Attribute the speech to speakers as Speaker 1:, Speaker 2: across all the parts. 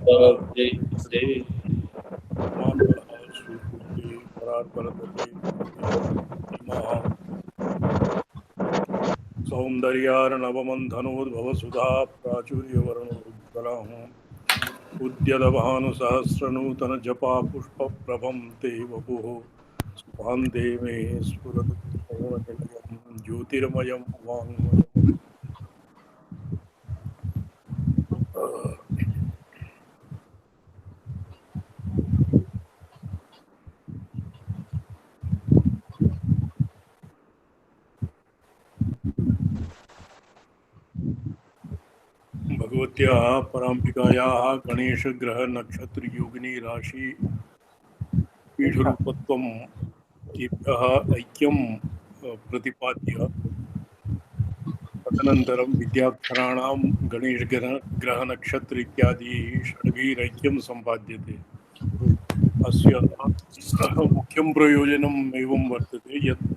Speaker 1: से सौंदर्यार्णवमन्थनोद्भवसुधा प्राचुर्यवर्णोज्ज्वलाः उद्यतभानुसहस्रनूतनजपा पुष्पप्रभं ते वपुः सुभान्ते मे स्फुरतु श्रवणनिलयं ज्योतिर्मयं वाङ्मयम्। भगवत्याः पराम्बिकायाः गणेशग्रहनक्षत्रयोगिनी राशि पीठरूपत्वं तेभ्यः ऐक्यं प्रतिपाद्य तदनन्तरं विद्याक्षराणां गणेशग्रहनक्षत्र इत्यादि षड्भिरैक्यं सम्पाद्यते। अस्य मुख्यं प्रयोजनम् एवं वर्तते यत्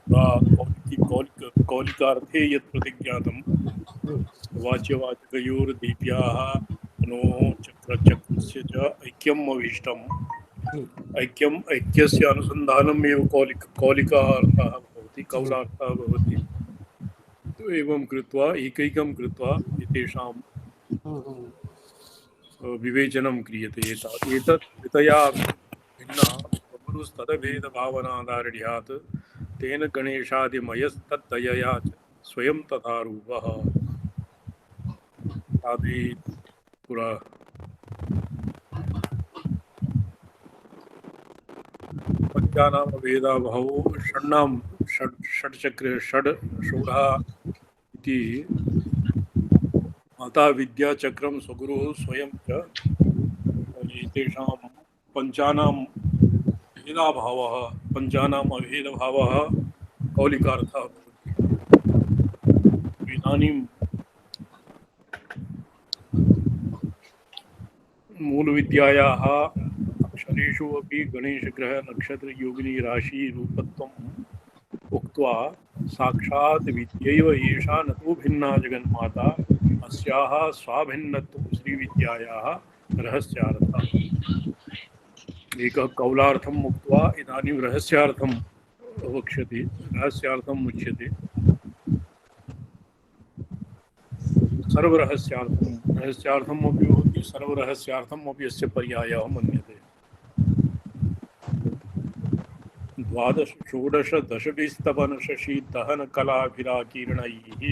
Speaker 1: कौलिकार्थे यत् प्रतिज्ञातं वाच्यवाचकयोर्देव्याः मनोः चक्रस्य च ऐक्यम् अभीष्टम्। ऐक्यम् ऐक्यस्य अनुसन्धानमेव कौलिकाः अर्थः भवति, कौलार्थः भवति। तो एवं कृत्वा एकैकं कृत्वा एतेषां विवेचनं क्रियते। एतत् ऋतया भिन्ना पुरुस्तदभेदभावनादार्ढ्यात् तेन गणेशादिमयस्तद्दयया च स्वयं तथा रूपः आदि पुरा पञ्चानाम भेदाभावो षड्चक्र षोडा इति माता विद्या चक्रं स्वगुरुः स्वयं च एतेषां पञ्चानां भेदाभावः पञ्चानाम् अभेदभावः कौलिकार्थः भवति। इदानीं मूलविद्यायाः अक्षरेषु अपि गणेशग्रहनक्षत्रयोगिनी राशिरूपत्वम् उक्त्वा साक्षात् विद्यैव एषा न तु भिन्ना जगन्माता अस्याः स्वाभिन्नत्वं श्रीविद्यायाः रहस्यार्थः। एकः कौलार्थम् उक्त्वा इदानीं रहस्यार्थं वक्ष्यति, रहस्यार्थम् उच्यते। रहस्यार्थम् अपि भवति, सर्वरहस्यार्थम् अपि अस्य पर्यायः मन्यते। 12 षोडश दशभिस्तपनशशीदहनकलाभिराकीर्णैः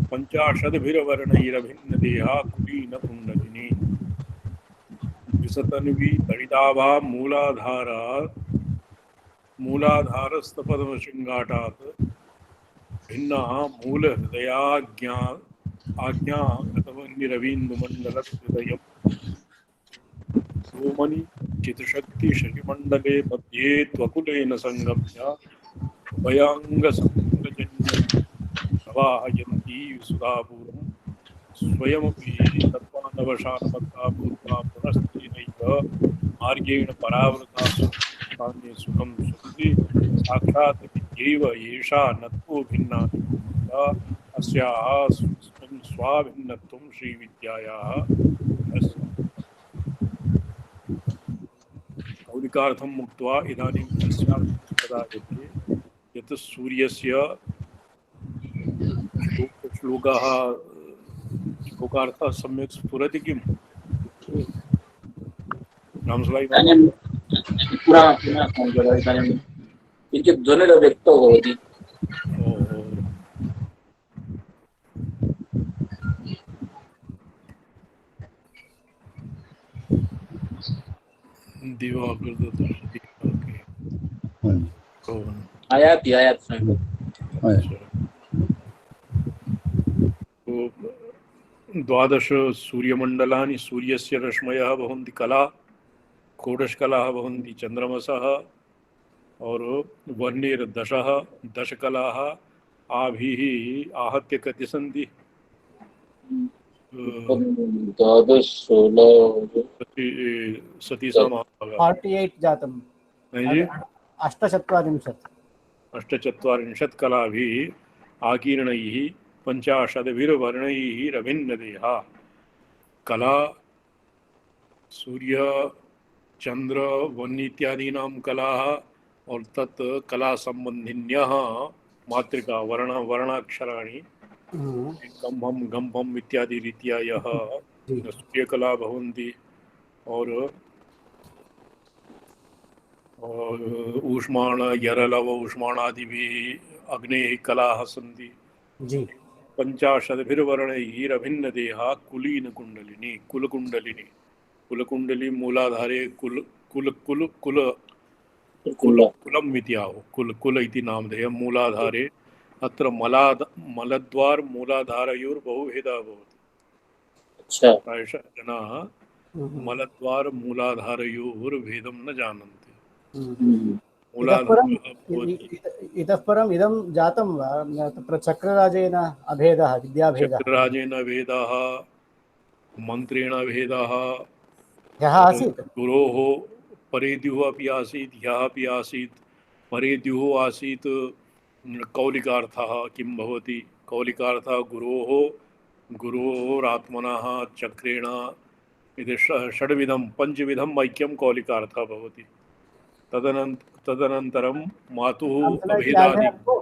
Speaker 1: पञ्चाशद्भिर्वर्णैरभिन्नदेहा कुलीनपुण्डलिनी द्विसतन्वी दलिताभा मूलाधारस्तपदशृङ्गाटात् भिन्ना मूलहृदयाज्ञागतवन्निरवीन्दुमण्डलहृदयं सोमनि चित्रशक्तिशशिमण्डले मध्ये त्वकुलेन संगम्य उभयाङ्गसङ्गजन्यं प्रवाहयन्ती सुधापूरं स्वयमपि तत्त्वानवशानमत्ता भूत्वा पुनस्तेनैव मार्गेण परावृता स्थाने सुखं सुहृदि साक्षात् विद्यैव एषा न तु भिन्ना अस्याः स्वाभिन्नत्वं श्रीविद्यायाः अस्ति। कौलिकार्थम् उक्त्वा इदानीं रहस्यार्थं प्रदायते यत् सूर्यस्य श्लोकार्थः सम्यक् स्फुरति किम्? रामसुलाई
Speaker 2: किञ्चित् ध्वनिरव्यक्तो भवति। आयाति
Speaker 1: द्वादश सूर्यमण्डलानि सूर्यस्य रश्मयः भवन्ति कला षोडशकलाः भवन्ति चन्द्रमसः और वर्णिर्दशः दशकलाः आभिः आहत्य कति सन्ति?
Speaker 3: 48 जातं
Speaker 1: 48 कलाभिः आकीर्णैः पञ्चाशद्भिर्वर्णैः रभिन्नदेहा कला सूर्य चंद्र वन इत्यादीनां कलाः और तत् कला संबंधिन्यः मातृका वर्णाक्षराणि गम्भं गम्भम् इत्यादि रीत्या यः
Speaker 3: जी
Speaker 1: सूर्यकला भवन्ति और ऊष्माण यरलव ऊष्माणादिभिः अग्नेः कलाः सन्ति।
Speaker 3: जी
Speaker 1: पंचाशद्भिर्वर्णैरभिन्नदेहा कुलीनकुण्डलिनी कुलकुण्डलिनी कुलकुण्डली मूलाधारे कुल कुल कुल कुल कुल
Speaker 2: बिल्कुल।
Speaker 1: कुलम् इति आहो कुल कुल इति नामधेयं मूलाधारे अत्र मलद्वार मूलाधारयोर्बहुभेदः भवति।
Speaker 2: अच्छा।
Speaker 1: प्रायशः जनाः मलद्वार मूलाधारयोर्भेदं न जानन्ति।
Speaker 3: इतः परम्
Speaker 1: मूलाधारः भवति
Speaker 3: इतः परम् इदं जातं वा तत्र चक्रराजेन अभेदः विद्याभेदः
Speaker 1: चक्रराजेन भेदः मन्त्रेण भेदः
Speaker 3: ह्यः आसीत्
Speaker 1: गुरोः परेद्युः अपि आसीत् ह्यः अपि आसीत्। परेद्युः आसीत् कौलिकार्थः किं भवति कौलिकार्थः गुरोरात्मनः चक्रेण इति षड्विधं पञ्चविधम् ऐक्यं कौलिकार्थः भवति। तदनन्तरं मातुः
Speaker 3: रामचंद्र जी याद है आपको?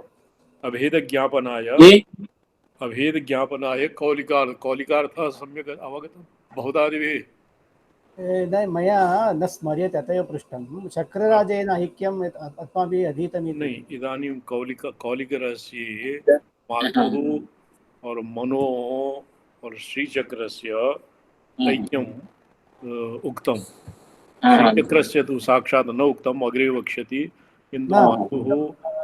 Speaker 1: अभेदज्ञापनाय कौलिकार्थः सम्यक् अवगतं भवतादिभिः?
Speaker 3: न मया न स्मर्यते अतः एव पृष्टं चक्रराजेन ऐक्यम् अस्माभिः अधीतमिति।
Speaker 1: नहीं, इदानीं कौलिकरहस्ये मातुः और मनो और श्रीचक्रस्य ऐक्यम् उक्तं। श्रीचक्रस्य तु साक्षात् न उक्तम्, अग्रे वक्ष्यति, किन्तु
Speaker 3: न
Speaker 1: मातुः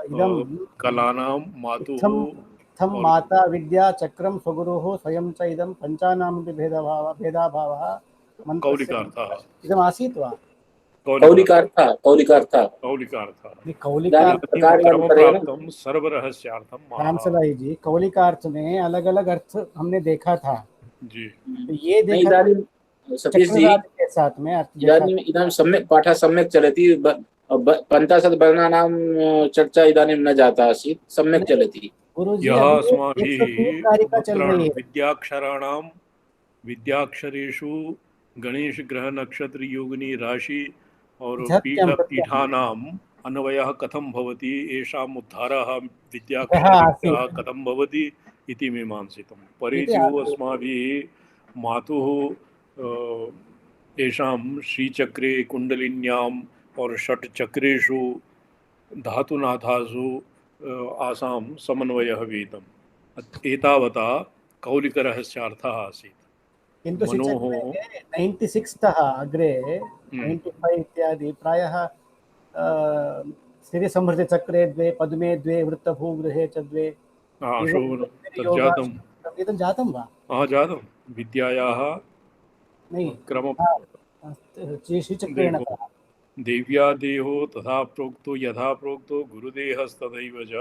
Speaker 3: इदं
Speaker 1: कलानां मातुः
Speaker 3: इत्थं माता विद्या चक्रं स्वगुरुः स्वयं च इदं पञ्चानामपि भेदाभावः
Speaker 1: कौलिकार्थः
Speaker 3: इदम् आसीत् वा?
Speaker 2: कौलिकार्थः
Speaker 1: क्रमप्राप्तं सर्वरहस्यार्थं
Speaker 3: रामसभाई जी कौलिकार्थ में अलग अलग अर्थ हमने देखा था
Speaker 1: जी।
Speaker 3: तो ये देखा
Speaker 2: इदानीं सतीश जी
Speaker 3: चक्रराज के साथ में अर्थ देखा था।
Speaker 2: इदानीं सम्यक् पाठः सम्यक् चलति। 50 वर्णानां चर्चा इदानीं न जाता आसीत्, सम्यक् चलति।
Speaker 3: गुरुजी
Speaker 1: यः
Speaker 3: अभी
Speaker 1: अस्माभिः
Speaker 3: 103 कारिका चल रही है।
Speaker 1: विद्याक्षराणां विद्याक्षरेषु गणेश ग्रह नक्षत्र योगिनी राशि और पीठानाम् अन्वयः कथं भवति, येषाम् उद्धारः विद्याक्षरेभ्यः कथं भवति इति मीमांसितं। परेद्युः अस्माभिः मातुः येषां श्रीचक्रे कुण्डलिन्याम् और षट् चक्रेषु धातुनाथासु आसां समन्वयः वेदम्। एतावता कौलिकरहस्यार्थः आसीत्।
Speaker 3: किन्तु
Speaker 1: मनोः
Speaker 3: 96 तः अग्रे 95 इत्यादि प्रायः स्थितिसमृद्धिचक्रे द्वे पद्मे द्वे वृत्तभूगृहे च द्वे एतत् जातं वा?
Speaker 1: जातं विद्यायाः क्रम
Speaker 3: श्रीचक्रेण
Speaker 1: देव्या देहो तथा प्रोक्तो यथा प्रोक्तो गुरुदेहस्तथैव च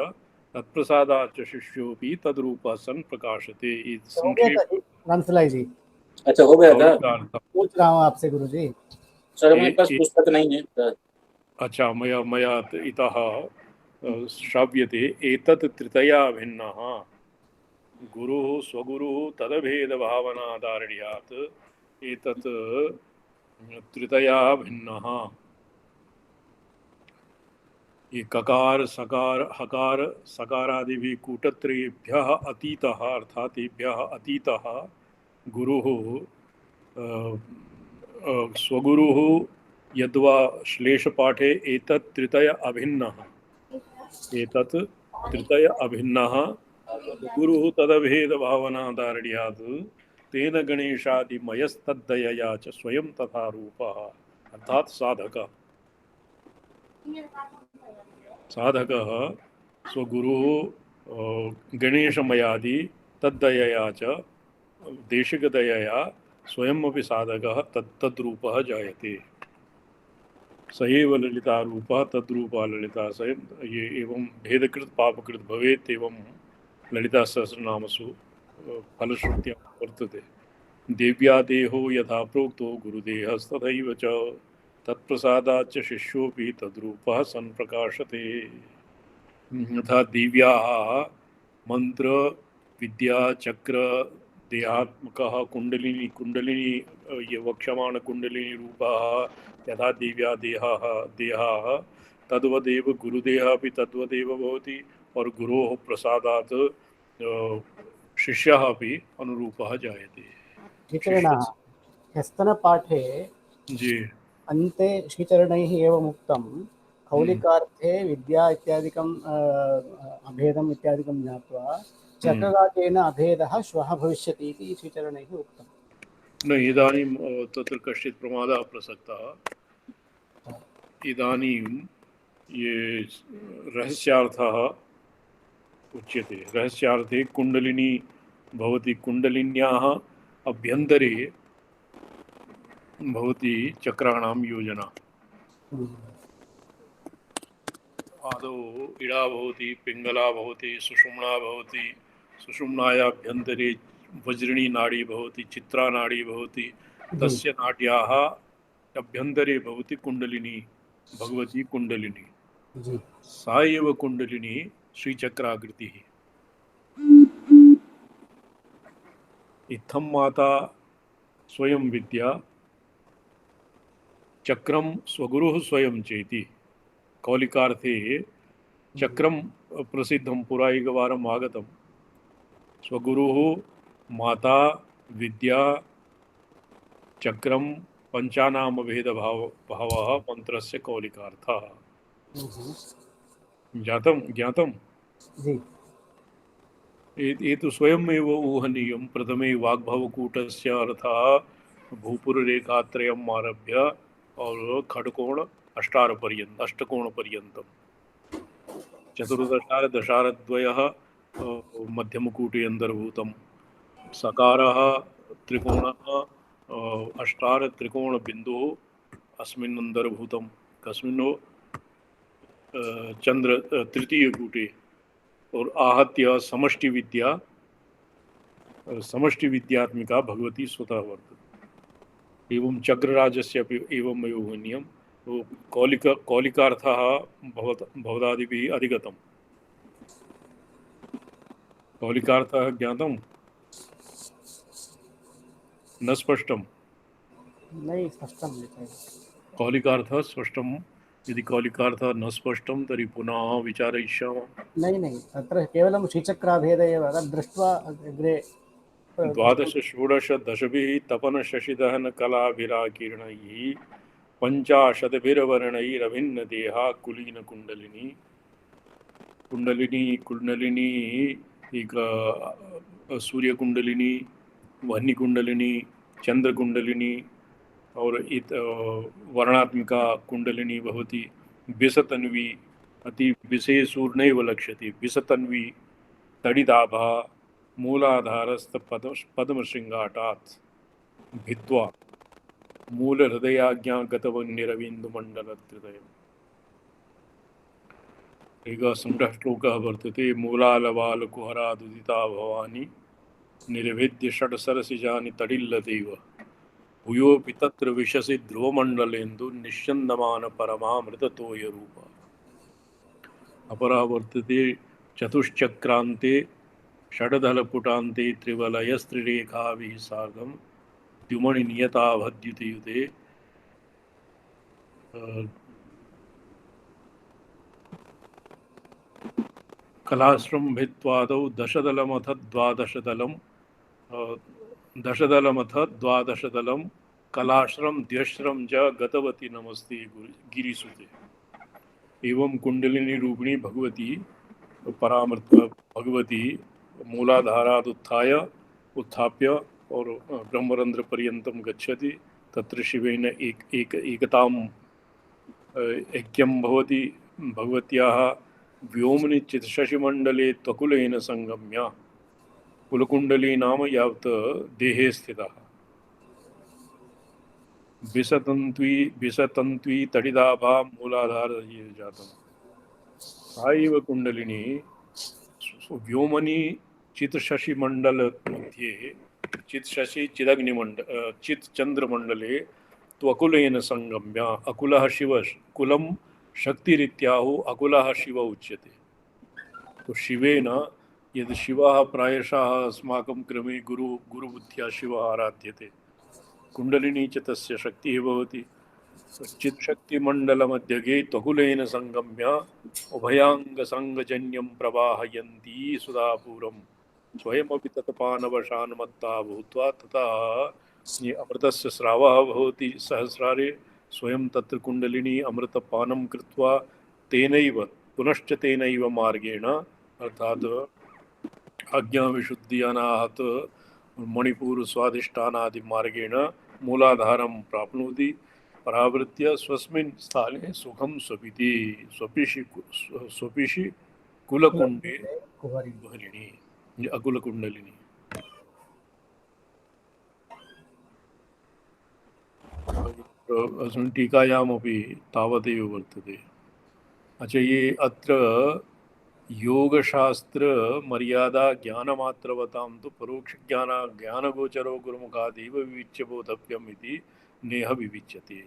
Speaker 1: तत्प्रसादाच्च शिष्योऽपि तद्रूपः सन् प्रकाशते।
Speaker 3: रामसलाई जी
Speaker 2: अच्छा हो गया था।
Speaker 3: पूछ रहा हूँ आपसे गुरुजी।
Speaker 2: सर मेरे पास पुस्तक नहीं है।
Speaker 1: अच्छा मया इतः श्राव्यते। एतत् त्रितया भिन्नः गुरुः स्वगुरुः तदभेदभावनादारण्यात् एतत् त्रितया भिन्नः। ये ककार सकार हकार सकारादिभिः कूटत्रयेभ्यः अतीतः अर्थात् तेभ्यः अतीतः गुरुः स्वगुरुः यद्वा श्लेषपाठे एतत् त्रितय अभिन्नः गुरुः तदभेदभावनादारण्यात् तेन गणेशादिमयस्तद्दयया च स्वयं तथा रूपः। अर्थात् साधकः स्वगुरुः गणेशमयादि तद्दयया च देशिकदयया स्वयमपि साधकः तद्रूपः जायते। स एव ललिता रूपः तद्रूपा ललिता। स ये एवं भेदकृत पापकृत भवेत् एवं ललिता सहस्रनामसु फलश्रुत्यां वर्तते। देव्या देहो यथा प्रोक्तो गुरुदेहस्तथैव च तत्प्रसादाच्च शिष्योऽपि तद्रूपः सन् प्रकाशते। यथा देव्याः मंत्र विद्या चक्र देहात्मकः कुंडलिनी कुंडलिनी ये वक्षमाण कुंडलिनी रूपः यथा दिव्या देहाः देहाः तद्वदेव गुरुदेहः अपि तद्वदेव भवति और गुरोः प्रसादात् शिष्यः अपि अनुरूपः जायते।
Speaker 3: श्रीचरणाः ह्यस्तनपाठे
Speaker 1: जी
Speaker 3: अन्ते श्रीचरणैः एवम् उक्तं कौलिकार्थे विद्या इत्यादिकम् अभेदम् इत्यादिकं ज्ञात्वा चक्रराजेन अभेदः श्वः भविष्यति इति श्रीचरणैः उक्तम्।
Speaker 1: न इदानीं तत्र कश्चित् प्रमादः प्रसक्तः। इदानीं ये रहस्यार्थः उच्यते। रहस्यार्थे कुंडलिनी भवति, कुंडलिन्याः अभ्यन्तरे भवति चक्राणां योजना। आदौ इडा भवति, पिंगला भवति, सुषुम्ना भवति, सुषुम्नायाभ्यन्तरे वज्रिणी नाडी भवति, चित्रा नाडी भवति, तस्य नाड्याः अभ्यन्तरे भवति कुंडलिनी, भगवती कुंडलिनी। सा एव कुंडलिनी श्रीचक्राकृतिः। इत्थं माता स्वयं विद्या, चक्रम स्वगुरुः स्वयं चेति। कौलिकार्थे चक्रम प्रसिद्धं पुरा एकवारम् आगतं। स्वगुरुः माता विद्या चक्रम पंचानाम भेदभावः मंत्रस्य कौलिकार्थः। ज्ञातं एतु स्वयमेव ऊहनीयं। प्रथमे वाग्भवकूटस्य अर्थः भूपुररेखात्रयम् आरभ्य और खडकोण अष्टकोण पर्यन्तं चतुर्दशार दशारद्वयः मध्यमकूटे अन्तर्भूतं। सकारः त्रिकोणः अष्टार त्रिकोण बिंदुः अस्मिन् अन्तर्भूतं। कस्मिन् चंद्र तृतीय कूटे। और आहत्य समष्टि विद्यात्मिका भगवती स्वतः वर्तते। एवं चक्रराजस्य अपि एवमेव ऊहनीयं। कौलिकार्थः भवदादिभिः अधिगतम्। कौलिकार्थः ज्ञातं न स्पष्टं?
Speaker 3: नहीं स्पष्टं
Speaker 1: कौलिकार्थः स्पष्टं। यदि कौलिकार्थः न स्पष्टं तर्हि पुनः विचारयिष्यामः।
Speaker 3: नहीं तत्र केवलं श्रीचक्राभेद एव तद् दृष्ट्वा अग्रे
Speaker 1: 12 षोडश दशभिः तपन शशिदहन कलाभिराकीर्णैः पंचाशद्भिर्वर्णैरभिन्न देहा कुलीन कुंडलिनी। कुंडलिनी एक सूर्य कुंडलिनी, वह्नि कुंडलिनी, चंद्र कुंडलिनी और वर्णात्मिका कुंडलिनी भवति। विसतन्वी अति विशेषूर्णैव लक्ष्यते। विसतन्वी तडिदाभा मूलाधारस्थ पद्मशृंगाटात् भित्वा मूल हृदयाज्ञा गतवन्निरविन्दुमण्डलत्रितयम्। एकः संग्रह श्लोकः वर्तते। मूलालवालकुहरादुदिता भवानी निर्वेद्य षट्सरसिजानि तडिल्लदेव भूयोऽपि तत्र विशसि ध्रुवमण्डलेन्दु निश्चन्दमान परमामृततोयरूपा। अपरा वर्तते चतुश्चक्रान्ते षड्दलपुटान्ते त्रिवलयस्त्रिरेखाभिः सार्धं द्युमणिनियताभद्युतियुते कलाश्रम भित्वादौ दशदलमथ द्वादशदलं कलाश्रम द्यश्रम च गतवती नमस्ते गिरिसुते। एवं कुंडलिनी रूपिणी भगवती परामृत भगवती मूलाधारात् उत्थाप्य और ब्रह्मरंध्र पर्यन्तं गच्छति। तत्र शिवेन एकतां ऐक्यं भवति। भगवत्याः व्योमनि चित्शशिमण्डले त्वकुलेन संगम्य कुलकुंडली नाम यावत् देहे स्थितः। विसतन्त्वी तडिदाभा मूलाधार जातम्। सा एव कुंडलिनी व्योमनि चित्शशिमण्डल मध्ये चित्शशि चिदग्निमण्डल चित्चन्द्रमण्डले त्वकुलेन संगम्य। अकुलः शिव कुलं शक्तिरित्याहुः अकुलः शिव उच्यते। तो शिवेन यद् शिवः प्रायशः अस्माकं क्रमे गुरुबुद्ध्या शिवः आराध्यते। कुण्डलिनी च तस्य शक्तिः भवति। चित्शक्तिमण्डलमध्यगे त्वकुलेन सङ्गम्य उभयाङ्गसङ्गजन्यं प्रवाहयन्ती सुधापूरं स्वयमपि तत्पानवशान्मत्ता भूत्वा ततः ये अमृतस्य स्रावः भवति सहस्रारे स्वयं तत्र कुण्डलिनी अमृतपानं कृत्वा तेनैव पुनश्च तेनैव मार्गेण अर्थात् आज्ञाविशुद्धि अनाहत मणिपूर स्वाधिष्ठानादि मार्गेण मूलाधारं प्राप्नोति। परावृत्य स्वस्मिन् स्थाने सुखं स्वपिति स्वपिषि कुलकुण्डे
Speaker 3: कुहरी
Speaker 1: कुहरिणी अकुलकुण्डलिनी। अस्मिन् टीकायामपि तावदेव वर्तते। अच्छा, ये अत्र योगशास्त्र मर्यादा ज्ञानमात्रवतां तु परोक्ष ज्ञानगोचरो गुरुमुखादेव विविच्य बोधव्यम् इति नेह विविच्यते।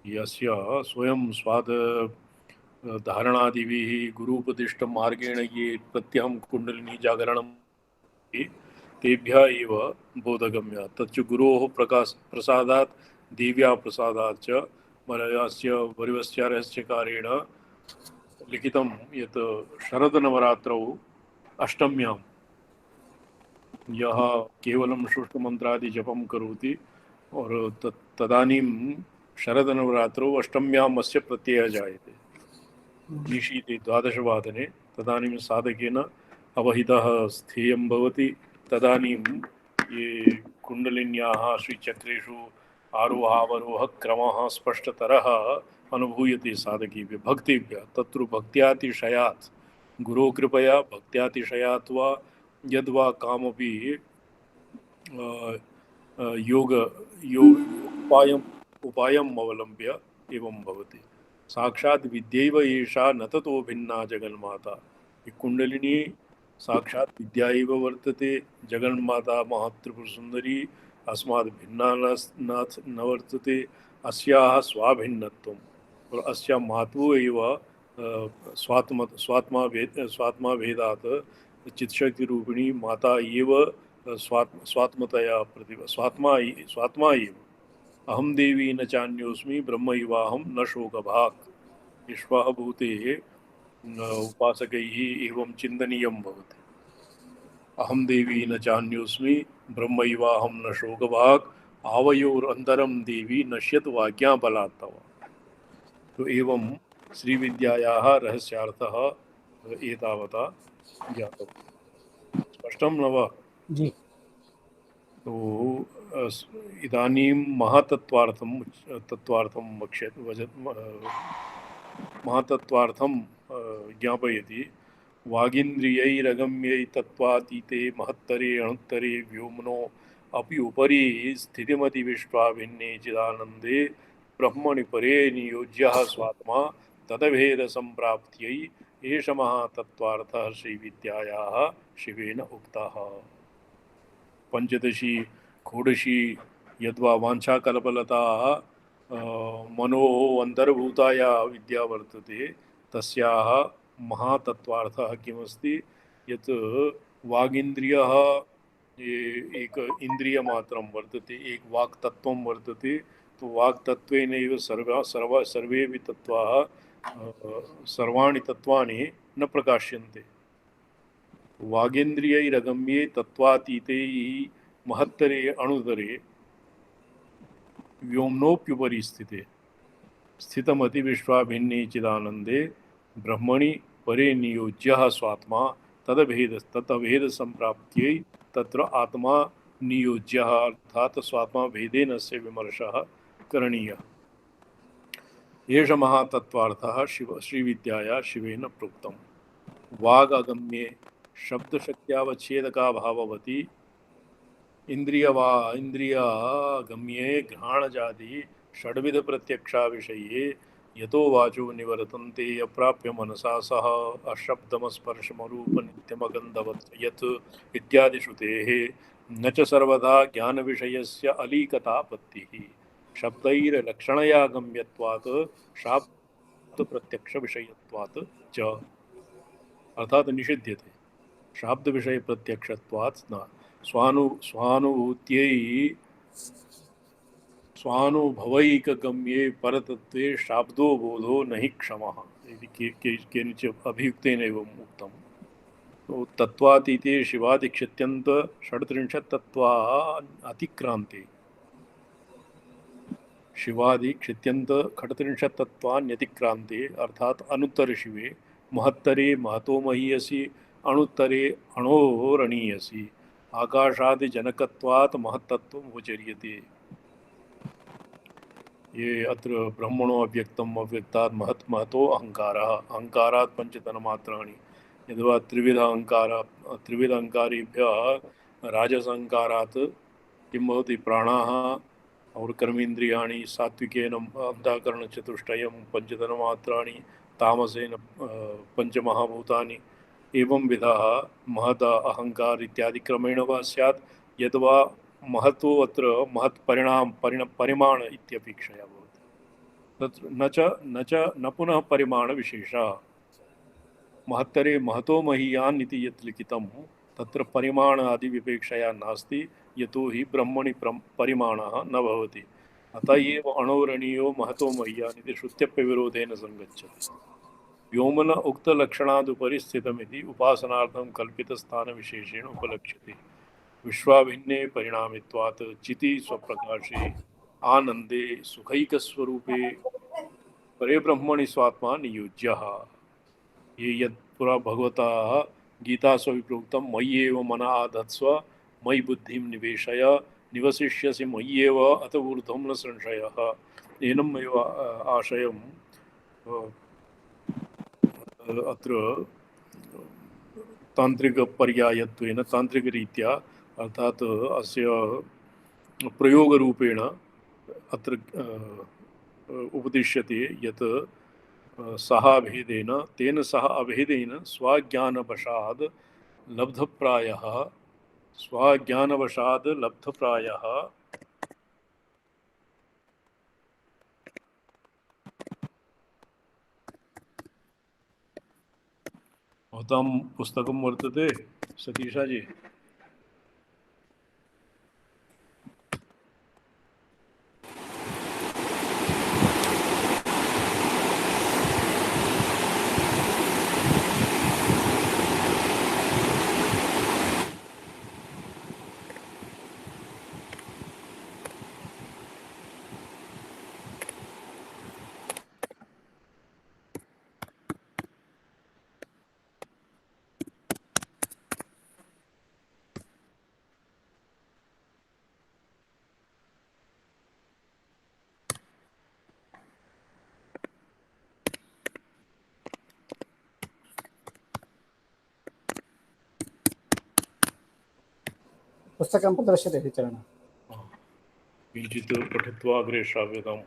Speaker 1: यस्य स्वयं स्वाद धारणादिभिः गुरुपदिष्ट मार्गेण ये प्रत्यहं कुण्डलिनी जागरणं तेभ्यः एव बोधगम्या। तच्च गुरोः प्रसादात् देव्या प्रसादात् च मलयास्य वरिवस्य रहस्यकारेण लिखितं यत् शरदनवरात्रौ अष्टम्यां यः केवलं शुष्कमन्त्रादि जपं करोति और तदानीं शरदनवरात्रौ अष्टम्याम् अस्य प्रत्ययः जायते निशीते द्वादशवादने। तदानीं साधकेन अवहितः स्थेयं भवति। तदानीं ये कुण्डलिन्याः श्रीचक्रेषु आरोहावरोह क्रमः स्पष्टतरः अनुभूयते साधकेभ्यः भक्तेभ्यः। तत्र भक्त्यातिशयात् गुरो कृपया भक्त्यातिशयात् वा यद्वा कामपि योग योग उपायम् अवलम्ब्य एवं भवति। साक्षात् विद्यैव एषा न ततो भिन्ना जगन्माता। कुण्डलिनी साक्षात् विद्या एव वर्तते। जगन्माता महत्त्रिपुरसुन्दरी अस्मात् भिन्ना न वर्तते। अस्याः स्वाभिन्नत्वम् और अस्या महत्त्वम् एव स्वात्मा भेदात् चित्शक्तिरूपिणी माता एव स्वात्मतया स्वात्मा एव। अहम देवी न चान्योस्मि ब्रह्मैवाहं न शोकभाक्। विश्वाभूते उपासकैः एवं चिन्तनीयं भवति। अहम देवी न चान्योस्मि ब्रह्मैवाहं न शोकभाक् आवयोरन्तरं देवी नश्यत वाज्ञाबलात् तव। तो एवं श्रीविद्यायाः रहस्यार्थः एतावता ज्ञातः। स्पष्टं न वा?
Speaker 3: जी।
Speaker 1: तो इदानीं महातत्त्वार्थं महातत्त्वार्थं ज्ञापयति। वागीन्द्रियैरगम्यै तत्त्वातीते महत्तरे अणुत्तरे व्योमनो अपि उपरि स्थितिमतिविश्वाभिन्ने चिदानन्दे ब्रह्मणि परे नियोज्यः स्वात्मा तदभेदसम्प्राप्त्यै एष महातत्त्वार्थः श्रीविद्यायाः शिवेन उक्तः। पंचदशी षोडशी यद्वा वाञ्छाकल्पलता मनो अंतर्भूताया विद्या वर्तते तस्याः महातत्त्वार्थः किमस्ति यत् वागिन्द्रियः एक इंद्रियमात्रं वर्तते, एक वाक्तत्वं वर्तते। तो वाक्तत्वेनैव सर्वेऽपि तत्त्वाः सर्वाणि तत्त्वानि न प्रकाश्यन्ते। वागेन्द्रियैरगम्ये तत्त्वातीते महत्तरे अणुतरे व्योम्नोऽप्युपरि स्थिते स्थितमति विश्वाभिन्ने चिदानन्दे ब्रह्मणि परे नियोज्यः स्वात्मा तदभेद संप्राप्त्यै तत्र आत्मा नियोज्यः अर्थात स्वात्मा भेदेन से विमर्शः करणीयः। एष महातत्त्वार्थः श्रीविद्याया शिवेन प्रोक्तम्। वागगम्ये शब्दशक्त्यावच्छेदका भाववती इंद्रियगम्ये घ्राणजाति षड्विध प्रत्यक्षा विषये यतो वाचो निवर्तन्ते अप्राप्य मनसा सह अशब्दमस्पर्शमरूप नित्यमगन्धवत् यत् इत्यादि श्रुतेः न च सर्वदा ज्ञान विषयस्य अलीकतापत्तिः शब्दैर्लक्षणया गम्यत्वात् शाब्द प्रत्यक्ष विषयत्वात् च। अर्थात निषिध्यते। शाब्द विषय प्रत्यक्षत्वात् न स्वानुभूत्यै स्वानुभवैकगम्ये परतत्त्वे शाब्दो बोधो न हि क्षमः इति केनचित् अभियुक्तेन एवम् उक्तम्। तो तत्त्वातीते शिवादिक्षित्यन्त षड्त्रिंशत् तत्त्वा अतिक्रान्ते शिवादि क्षित्यंत खटत्रिंशत् तत्त्वान्यतिक्रान्ते अर्थात अनुत्तर शिवे महत्तरे महतो महीयसी अणुत्तरे अणोरणीयसी आकाशादि जनकत्वात् महत्तत्वम् उपचर्यते। ये अत्र ब्रह्मणो अव्यक्तम् अव्यक्तात् महत् महतो अहंकारः अहंकारात् पंचतन्मात्राणि यद्वा त्रिविध अहंकारेभ्यः राजसंकारात् किं भवति प्राणाः और कर्मेन्द्रियाणि सात्विकेन अंतःकरण चतुष्टयं पंचतन्मात्राणि तामसेन पंचमहाभूतानि एवं विधः महत अहंकार इत्यादि क्रमेण वा स्यात् यद्वा महतो अत्र महत् परिमाण इत्यपेक्षया भवति। तत्र न पुनः परिमाण विशेषः। महत्तरे महतो महीयान् इति यत् लिखितं तत्र परिमाण आदि विपेक्षया नास्ति, यतो हि ब्रह्मणि परिमाणः न भवति। अतः एव अणोरणीयो महतो मह्यान् इति श्रुत्यप्यविरोधेन संगच्छति। व्योमन उक्तलक्षणादुपरि स्थितमिति उपासनार्थं कल्पितस्थानविशेषेण उपलक्ष्यते। विश्वाभिन्ने परिणामित्वात् चिति स्वप्रकाशे आनंदे सुखैकस्वरूपे परे ब्रह्मणि स्वात्मा नियुज्यः। ये यत् पुरा भगवता गीतासु प्रोक्तं मय्येव मनः आधत्स्व मयि बुद्धिं निवेशय निवसिष्यसि मय्येव अत ऊर्ध्वं न संशयः। एनमेव आशयम् अत्र तान्त्रिकपर्यायत्वेन तान्त्रिकरीत्या अर्थात अस्य प्रयोगरूपेण अत्र उपदिश्यते यत् सह अभेदेन तेन सह अभेदेन स्वज्ञानवशाद् लब्धप्रायः स्वज्ञानवशाद् लब्धप्रायः भवतां पुस्तकं वर्तते सतीशा जी?
Speaker 3: पुस्तकं प्रदर्श्यते चरण
Speaker 1: किञ्चित् पठित्वा अग्रे श्राव्यताम्।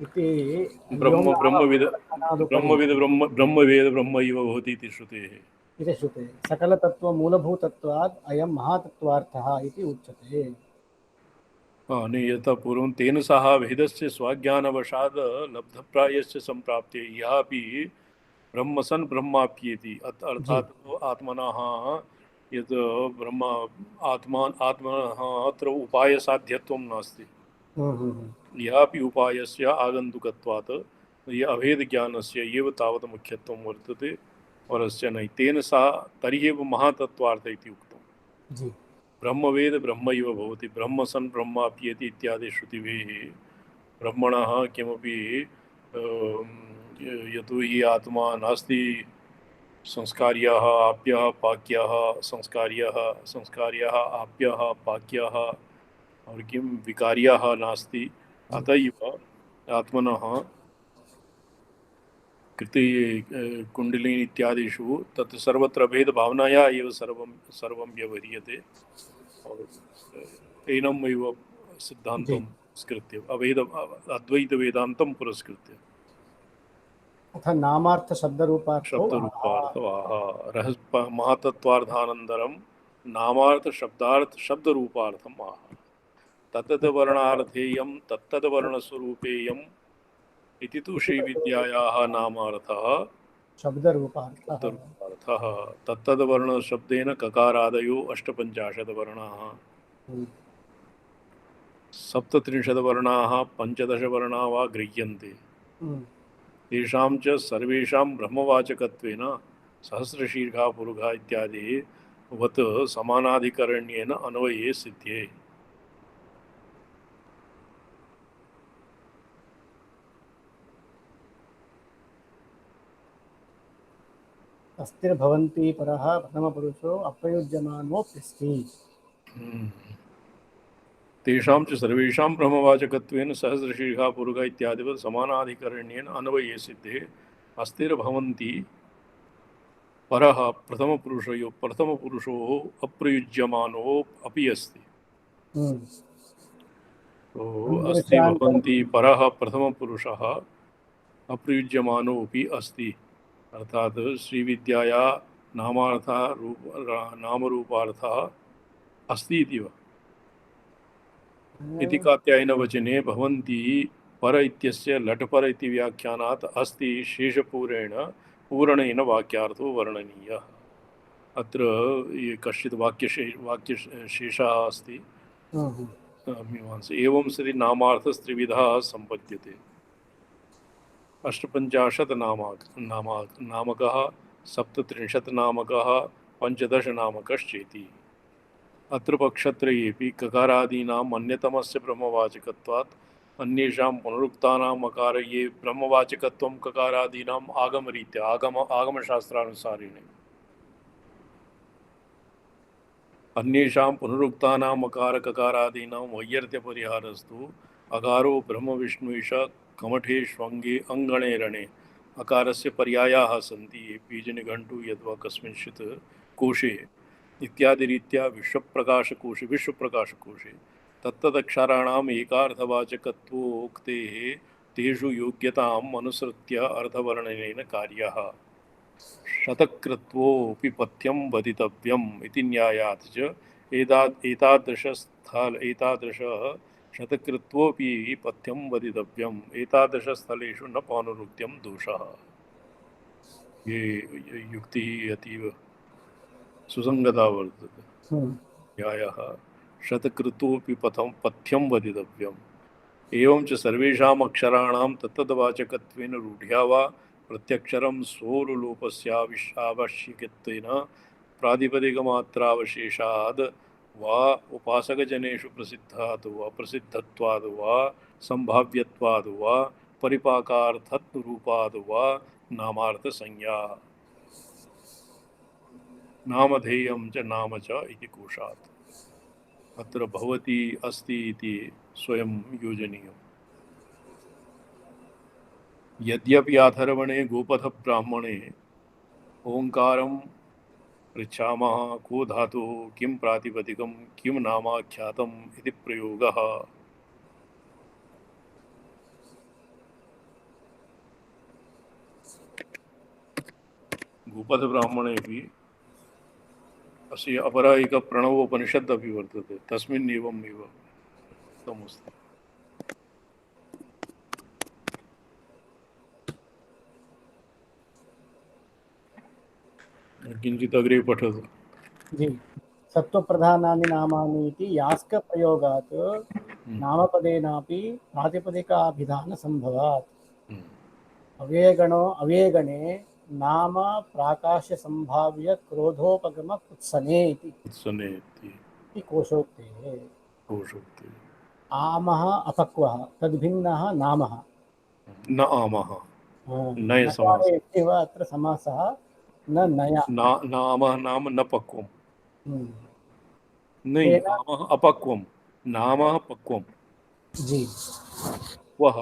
Speaker 3: इति
Speaker 1: ब्रह्मविद ब्रह्मैव भवति इति श्रुतेः।
Speaker 3: इति श्रुते सकलतत्त्वमूलभूतत्वात् अयं महातत्त्वार्थः इति उच्यते।
Speaker 1: यथा पूर्वं तेन सह भेदस्य स्वाज्ञानवशाद् लब्धप्रायस्य सम्प्राप्ते यः अपि ब्रह्मसन् ब्रह्माप्येति अर्थात् आत्मनः यत् ब्रह्म आत्मनः अत्र उपायसाध्यत्वं नास्ति। यः अपि उपायस्य आगन्तुकत्वात् अभेदज्ञानस्य एव तावत् मुख्यत्वं वर्तते परस्य न। तेन सह तर्हि एव महातत्त्वार्थ इति उक्तम्। ब्रह्मवेद ब्रह्मैव भवति ब्रह्मसन् ब्रह्माप्येति इत्यादि श्रुतिभिः ब्रह्मणः किमपि यतो हि आत्मा नास्ति संस्कार्यः आप्यः पाक्यः संस्कार्यः आप्यः पाक्यः और किं विकार्यः नास्ति। अतएव आत्मनः कृते कुंडलिनी इत्यादिषु तत् सर्वत्र भेदभावनाया एव सर्वं व्यवह्रियते और एनमेव सिद्धान्तं स्कृत्य अद्वैत वेदान्तं पुरस्कृत्य
Speaker 3: अथ नामार्थ शब्दरूपार्थ
Speaker 1: महातत्वार्थानन्तरं नामार्थ शब्दार्थ शब्दरूपार्थम् आह तत्तद्वर्णार्थेयं तत्तद्वर्णस्वरूपेयम् इति तु श्रीविद्यायाः नामार्थः
Speaker 3: शब्दरूपार्थः।
Speaker 1: तत्तदर्थः तत्तद्वर्णशब्देन ककारादयो अष्टपञ्चाशद्वर्णाः
Speaker 3: हम्म,
Speaker 1: 37वर्णाः 15 वा गृह्यन्ते
Speaker 3: हम्म,
Speaker 1: तेषां च सर्वेषां ब्रह्मवाचकत्वेन सहस्रशीर्षा पुरुषा इत्यादि वत् समानाधिकरण्येन अन्वये सिद्ध्ये।
Speaker 3: अस्तिर्भवन्ति परः प्रथमपुरुषो अप्रयुज्यमानोऽप्यस्ति।
Speaker 1: तेषां च सर्वेषां ब्रह्मवाचकत्वेन सहस्रशीर्षा पुरुष इत्यादिवत् समानाधिकरण्येन अन्वये सिद्धे अस्तिर्भवन्ति परः प्रथमपुरुषो अप्रयुज्यमानो अपि अस्ति।
Speaker 3: हम्म,
Speaker 1: तो अस्ति
Speaker 3: पुरुषान्
Speaker 1: भवन्ति परः प्रथमपुरुषः अप्रयुज्यमानोऽपि अस्ति अर्थात श्रीविद्याया नामार्थः नामरूपार्थः अस्ति इति वा। इति कात्यायनवचने भवन्ति पर इत्यस्य लट्पर इति व्याख्यानात् अस्ति शेषपूरेण पूरणेन वाक्यार्थो वर्णनीयः। अत्र ये कश्चित् वाक्यशेषः अस्ति मीमांसा एवं सति नामार्थस्त्रिविधः सम्पद्यते। अष्टपञ्चाशत् नामकः 37 नामकः 15 नामकश्चेति। अत्र पक्षत्रयेऽपि ककारादीनाम् अन्यतमस्य ब्रह्मवाचकत्वात् अन्येषां पुनरुक्तानाम् अकारये ब्रह्मवाचकत्वं ककारादीनाम् आगमरीत्या आगमशास्त्रानुसारेण अन्येषां पुनरुक्तानाम् अकार ककारादीनां वैयर्थ्यपरिहारस्तु अकारो ब्रह्मविष्णुष कमठे श्वङ्गे अङ्गणे रणे अकारस्य पर्यायाः सन्ति बीजनिघण्टु यद्वा कस्मिंश्चित् कोशे इत्यादि रीत्या विश्वप्रकाशकोशे तत्तदक्षराणाम् एकार्थवाचकत्वोक्तेः तेषु योग्यताम् अनुसृत्य अर्थवर्णनेन कार्यः शतकृत्वोऽपि पथ्यं वदितव्यम् इति न्यायात् च एतादृशः शतकृत्वोऽपि पथ्यं वदितव्यम् एतादृशस्थलेषु न पौनरुक्त्यं दोषः। ये युक्तिः अतीव सुसंगता वर्तते। न्यायः शतकृतोऽपि पथ्यं वदितव्यम् एवं च सर्वेषाम् अक्षराणां तत्तद्वाचकत्वेन रूढ्या वा प्रत्यक्षरं स्वोरुलोपस्यावश्यकत्वेन प्रातिपदिकमात्रावशेषाद् वा उपासकजनेषु प्रसिद्धत्वाद् वा संभाव्यत्वाद् वा परिपाकार्थरूपाद् वा नामार्थसंज्ञा नामधेयं च नाम च इति कोशात्। अत्र भवति अस्ति इति स्वयं योजनीयम्। यद्यपि अथर्वणे गोपथ ब्राह्मणे ओंकारं पृच्छामः को धातुः किं प्रातिपदिकं किं नामाख्यातम् इति प्रयोगः गोपथ ब्राह्मणेऽपि अस्य अपरा एक प्रणवोपनिषद् अपि वर्तते तस्मिन् एवमेव उक्तमस्ति। किञ्चित् अग्रे पठतु।
Speaker 3: जी सत्त्वप्रधानानि नामानि इति यास्कप्रयोगात् नामपदेनापि प्रातिपदिकाभिधानसम्भवात् अव्ययगणे नाम प्राकाश्यसम्भाव्य क्रोधोपगम कुत्सने इति कोशोक्तेः। आमः अपक्वः तद्भिन्नः नामः
Speaker 1: न आमः नय समास
Speaker 3: एव अत्र समासः न नया
Speaker 1: नामः नाम न पक्वम् नहीं नामः अपक्वम् नामः पक्वम्
Speaker 3: जी
Speaker 1: वह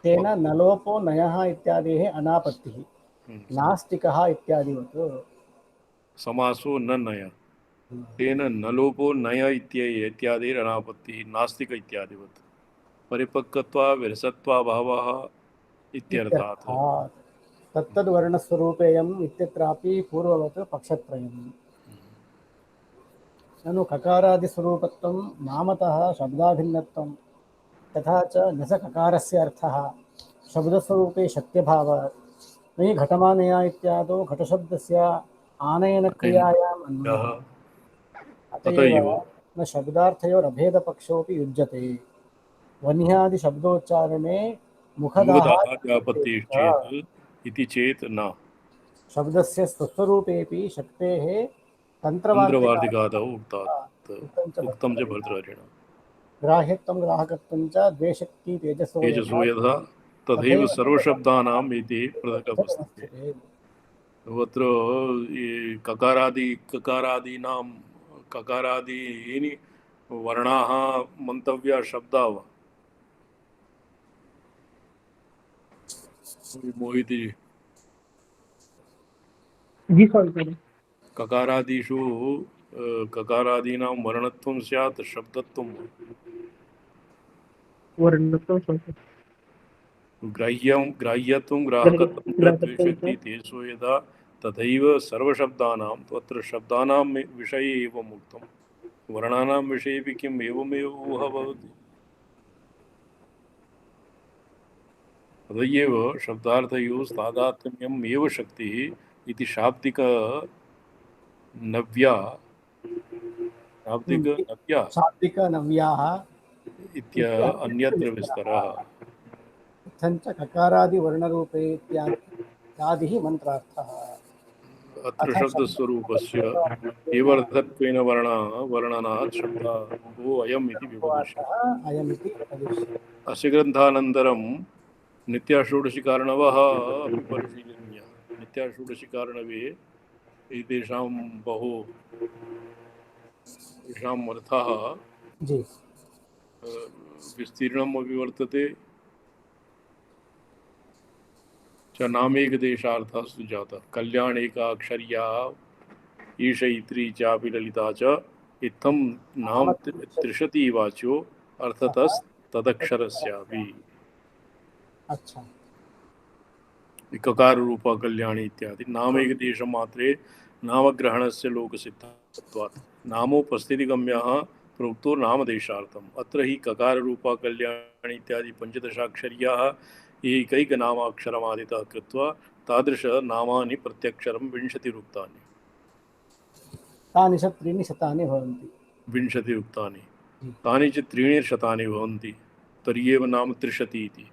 Speaker 3: तेन नलोपो नयः इत्यादेः अनापत्तिः नास्तिकः इत्यादिवत्
Speaker 1: समासो न नय तेन नलोपो नय इत्यादिरनापत्तिः नास्तिक इत्यादिवत् परिपक्वत्वा विरसत्वाभावः इत्यर्थात्
Speaker 3: तत्तद्वर्णस्वरूपेयम् इत्यत्रापि पूर्ववत् पक्षत्रयम्। ननु ककारादिस्वरूपत्वं नामतः शब्दाभिन्नत्वं तथा च न स ककारस्य अर्थः शब्दस्वरूपे शक्त्यभावात् नहि घटमानया इत्यादौ घटशब्दस्य आनयनक्रियायाम् अन्वयः। अत एव
Speaker 1: अतएव
Speaker 3: न शब्दार्थयोरभेदपक्षोऽपि युज्यते। वह्न्यादिशब्दोच्चारणे मुखदाहादित्येषः
Speaker 1: मुखदाहाद्यापत्तिश्चेत् इति चेत् न
Speaker 3: शब्दस्य स्वस्वरूपेऽपि शक्तेः
Speaker 1: तन्द्रवार्तिकादौ
Speaker 3: उक्तं च
Speaker 1: उक्तं च
Speaker 3: भर्तृहरिणा।
Speaker 1: भर्तृहरिणा
Speaker 3: ग्राह्यत्वं ग्राहकत्वं च द्वेशक्ति तेजसो
Speaker 1: तेजसो
Speaker 3: यथा
Speaker 1: यथा तथैव
Speaker 3: तथैव
Speaker 1: सर्वशब्दानाम् इति पृथक्
Speaker 3: स्थिते।
Speaker 1: अत्र ककारादीनां ककारादीनि वर्णाः मन्तव्याः शब्दाः वा मोहितजी
Speaker 4: जी सॉरी सॉरी
Speaker 1: ककारादिषु ककारादीनां वर्णत्वं स्यात् शब्दत्वं
Speaker 4: वर्णत्वं सॉरी
Speaker 1: ग्राह्यत्वं ग्राहकत्वं च
Speaker 4: ग्राहकत्वं
Speaker 1: द्वेषक्ति
Speaker 4: च
Speaker 1: तेषु यथा तथैव सर्वशब्दानां तत्र शब्दानां विषये एवम् उक्तं वर्णानां विषयेपि किम् एवमेव ऊहा भवति तदैव शब्दार्थयोः तादात्म्यम् एव शक्तिः इति शाब्दिकनव्या
Speaker 3: शाब्दिकनव्याः
Speaker 1: अन्यत्र विस्तरः
Speaker 3: इत्थञ्च ककारादिवर्णरूपे इत्यादिः मन्त्रार्थः।
Speaker 1: अत्र
Speaker 3: अथ
Speaker 1: शब्दस्वरूपस्य एवर्थत्वेन वर्णनात् शब्दो अयम् इति व्यपदिश्यते।
Speaker 3: अयमिति उपदिश्यते।
Speaker 1: अस्य ग्रन्थानन्तरं नित्याषोडशिकारणवः अपि परिशीलनीयाः। नित्याषोडशिकारणवे एतेषां तेषाम् अर्थः
Speaker 3: जी
Speaker 1: विस्तीर्णम् अपि वर्तते च नामेकदेशार्थः जातः कल्याणेकाक्षर्या ईशयित्री चापि ललिता च इत्थं नाम त्रिशती वाच्यो अर्थतस्तदक्षरस्यापि
Speaker 3: अच्छा
Speaker 1: ककार रूपा कल्याणी इत्यादि नामेकदेशमात्रे नामग्रहणस्य लोकसिद्धत्वात् नामोपस्थितिगम्यः प्रोक्तो नामदेशार्थम् अत्र हि ककार रूपा कल्याणी इत्यादि पंचदशाक्षर्याः एकैकनामाक्षरमादितः कृत्वा तादृश नामानि प्रत्यक्षरं 20 उक्तानि
Speaker 3: तानि च त्रीणि शतानि भवन्ति
Speaker 1: 20 उक्तानि तानि च 3 शतानि भवन्ति तर्ह्येव नाम 30 इति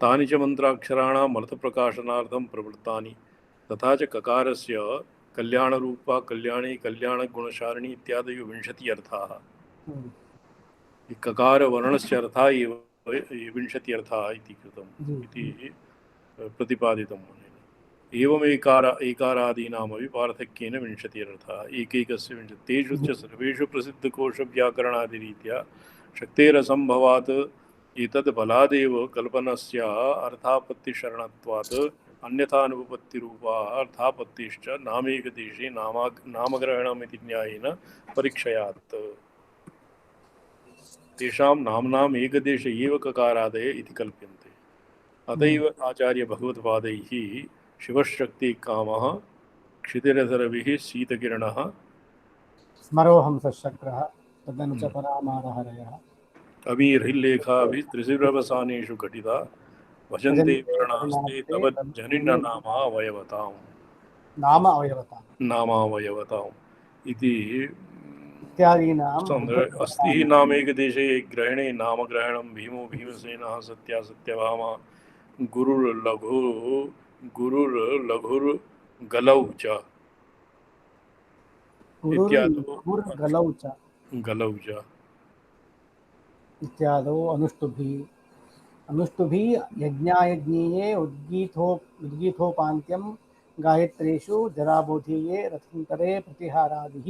Speaker 1: तानि च मन्त्राक्षराणाम् अर्थप्रकाशनार्थं प्रवृत्तानि तथा च ककारस्य कल्याणरूपा कल्याणी कल्याणगुणशारिणी इत्यादयो 20 अर्थाः ककारवर्णस्य अर्थः एव 20 अर्थाः इति कृतम् इति प्रतिपादितम् एकारादीनामपि पार्थक्येन 20 अर्थाः एकैकस्य 20 तेषु च सर्वेषु प्रसिद्धकोशव्याकरणादिरीत्या शक्तेरसम्भवात् एतद् बलादेव कल्पनस्य अर्थापत्तिशरणत्वात् अन्यथानुपपत्तिरूपा अर्थापत्तिश्च नामेकदेशे नामग्रहणमिति न्यायेन परीक्षयात् तेषां नाम्नाम् एकदेशे एव ककारादय इति कल्प्यन्ते अतएव आचार्य भगवत्पादैः शिवशक्तिकामः क्षितिरधरभिः शीतकिरणः
Speaker 3: स्मरोहंसशक्रः तदनु च परामारहरयः
Speaker 1: अमीर्हिल्लेखाभिः त्रिशिरवसानेषु घटिता भजन्ते वर्णास्ते तव जनिननामा अवयवताम्
Speaker 3: नाम अवयवताम्
Speaker 1: नामावयवताम् इति
Speaker 3: इत्यादीनाम्
Speaker 1: अस्ति हि नामेकदेशे ग्रहणे नामग्रहणं भीमो भीमसेनः सत्या सत्यभामा गुरुर्लघुर्गलौ च
Speaker 3: गलौ च
Speaker 1: गलौ च
Speaker 3: इत्यादौ अनुष्टुभि यज्ञायज्ञीये उद्गीथोपान्त्यं गायत्रेषु जराबोधीये रथन्तरे प्रतिहारादिः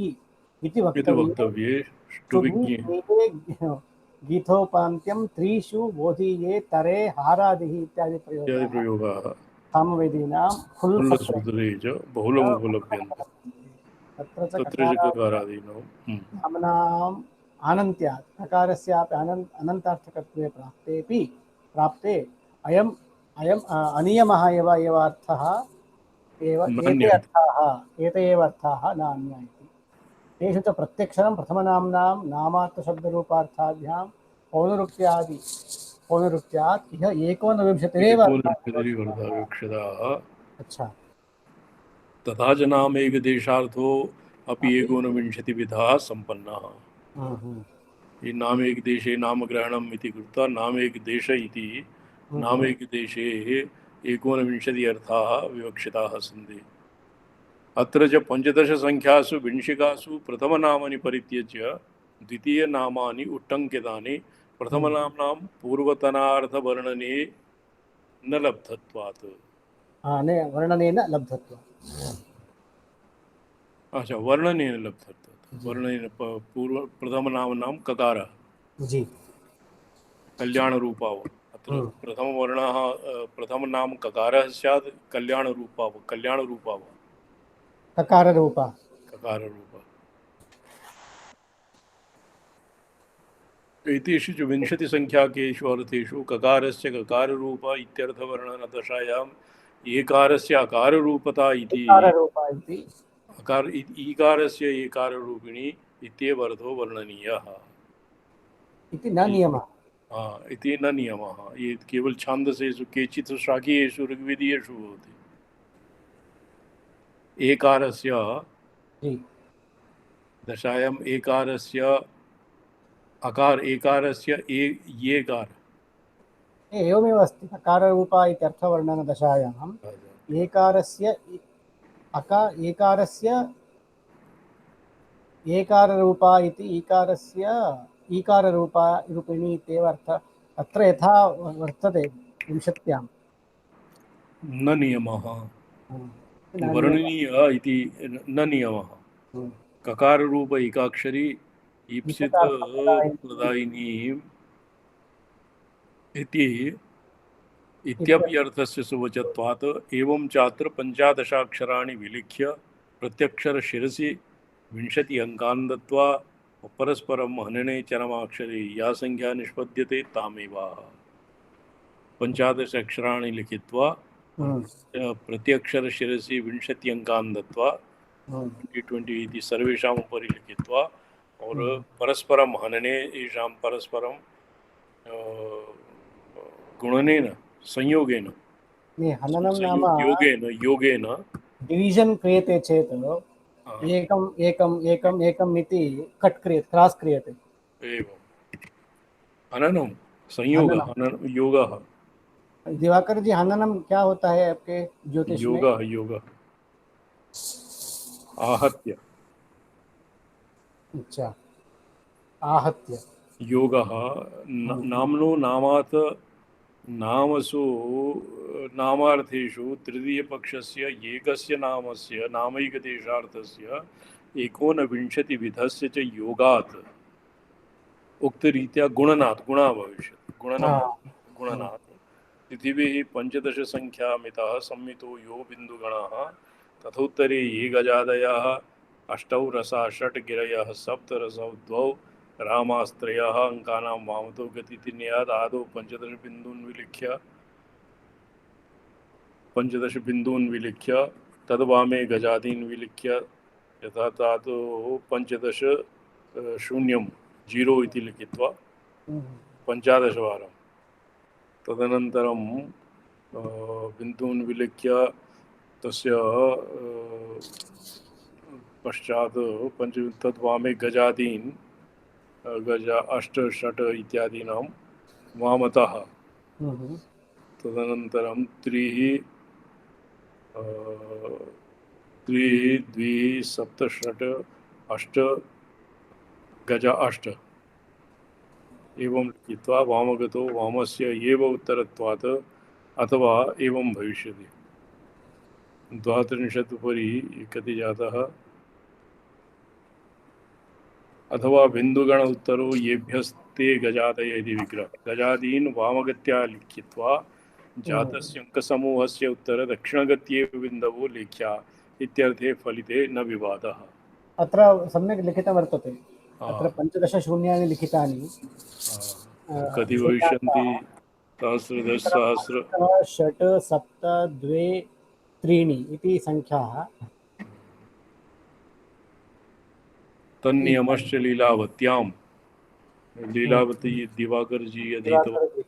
Speaker 3: इति
Speaker 1: वक्तव्ये
Speaker 3: गीथोपान्त्यं त्रिषु बोधीये तरे हारादिः इत्यादि
Speaker 1: प्रयोगाः
Speaker 3: सामवेदीनां
Speaker 1: खुल्लसूत्रे च बहुलमुपलभ्यन्ते तत्र च ककारादीनां
Speaker 3: नाम्नाम् आनन्त्यात् ककारस्यापि अनन्तार्थकत्वे प्राप्ते अयम् अनियमः एव अर्थः एते एव अर्थाः न अन्या इति तेषु च प्रत्यक्षरं प्रथमनाम्नां नामार्थशब्दरूपार्थाभ्यां पौनरुक्त्यादि पुनरुक्त्यात् इह एकोनविंशतिरेव
Speaker 1: एकोनविंशतिर्वर्धविवक्षिताः
Speaker 3: अच्छा
Speaker 1: तथा च नामैकदेशार्थो अपि एकोनविंशतिविधाः सम्पन्नाः। ये नामैकदेशे नामग्रहणम् इति कृत्वा नामैकदेश इति नामैकदेशे एकोनविंशति अर्थाः विवक्षिताः सन्ति। अत्र च पञ्चदशसङ्ख्यासु विंशिकासु प्रथमनामानि परित्यज्य द्वितीयनामानि उट्टङ्कितानि प्रथमनाम्नां पूर्वतनार्थवर्णने न लब्धत्वात्।
Speaker 3: वर्णनेन लब्धत्वात्।
Speaker 1: अच्छा, वर्णनेन लब्धत्वात्। वर्णनेन पूर्व प्रथमनाम्नां ककार
Speaker 3: जी
Speaker 1: कल्याणरूपाव। अत्र प्रथमवर्णः प्रथमनाम ककारः स्यात् कल्याणरूपाव
Speaker 3: ककाररूपा
Speaker 1: ककाररूपा। एतेषु च विंशतिसङ्ख्याकेषु अर्थेषु ककारस्य ककाररूप इत्यर्थवर्णनदशायाम् एकारस्य अकाररूपता इति
Speaker 3: ककाररूपा इति
Speaker 1: ईकारस्य एकाररूपिणी इत्येव अर्थो वर्णनीयः
Speaker 3: इति न नियमः।
Speaker 1: इति न नियमः। ये केवल छान्दसेषु केचित् शाकीयेषु ऋग्वेदीयेषु भवति। एकारस्य
Speaker 3: जी
Speaker 1: दशायाम् एकारस्य एकारस्य येकार
Speaker 3: एवमेव अस्ति। ककाररूपा इत्यर्थवर्णनदशायाम् एकारस्य एकारस्य एकाररूपा इति ईकारस्य ईकाररूपा रूपिणी इत्येव अर्थ अत्र यथा वर्तते विंशत्यां
Speaker 1: न नियमः। वर्णनीय इति न नियमः। ककाररूप एकाक्षरी ईप्सित प्रदायिनी इति इत्यपि अर्थस्य सुवचत्वात् एवं चात्र पञ्चादशाक्षराणि विलिख्य प्रत्यक्षर शिरसि 20 अंकान् दत्वा परस्परं हनने चरमाक्षरे या संख्या निष्पद्यते तामेव 15 अक्षराणि लिखित्वा प्रत्यक्षर शिरसि 20 अंकान् दत्वा 20 इति सर्वेषाम् उपरि लिखित्वा और परस्परं हनने येषां परस्परं गुणनेन संयोगेन
Speaker 3: हननं नाम
Speaker 1: योगेन
Speaker 3: डिविजन क्रियते चेत् एकम् एकम् एकम् एकम् इति कट क्रियते क्रॉस क्रियते
Speaker 1: एवं हननं संयोगः योगः।
Speaker 3: दिवाकर जी हननम क्या होता है आपके ज्योतिष में?
Speaker 1: योगः आहत्य।
Speaker 3: अच्छा आहत्य
Speaker 1: योगः नाम्नो नामात् नामसु नामार्थेषु तृतीयपक्षस्य एकस्य नामस्य नामैकदेशार्थस्य 19 च योगात् उक्तरीत्या गुणनात् गुणा भविष्यति। गुणनात् तिथिभिः 15 संख्यामितः सम्मितो यो बिन्दुगणः तथोत्तरे ये गजादयः 8 रसा 6 गिरयः 7 रसौ 2 रामास्त्रयः अंकानां वामतो गतितिन्याद् आदौ 15 बिन्दून् विलिख्य तद्वामे गजादीन् विलिख्य यथा तातो 15 0 इति लिखित्वा 15 वारं तदनन्तरं बिन्दून् विलिख्य तस्य पश्चात् तद्वामे गजादीन् गज 8 षट् इत्यादीनां वामतः तदनन्तरं 3 2 7 षट् 8 गज 8 एवं लिखित्वा वामगतो वामस्य एव उत्तरत्वात् अथवा एवं भविष्यति। 32 उपरि कति जातः अथवा बिन्दुगण उत्तरो येभ्यस्ते गजादय इति विग्रह गजादीन् वामगत्या लिखित्वा जातस्य अंकसमूहस्य उत्तर दक्षिणगत्येव बिन्दवो लेख्या इत्यर्थे फलिते न विवादः।
Speaker 3: अत्र सम्यक् लिखितं वर्तते। अत्र 15 शून्यानि लिखितानि
Speaker 1: कति भविष्यन्ति? 10 सहस्र
Speaker 3: 6 7 2 3 इति संख्याः।
Speaker 1: तन्नियमश्च लीलावत्यां लीलावती दिवाकर जी अधीतवान्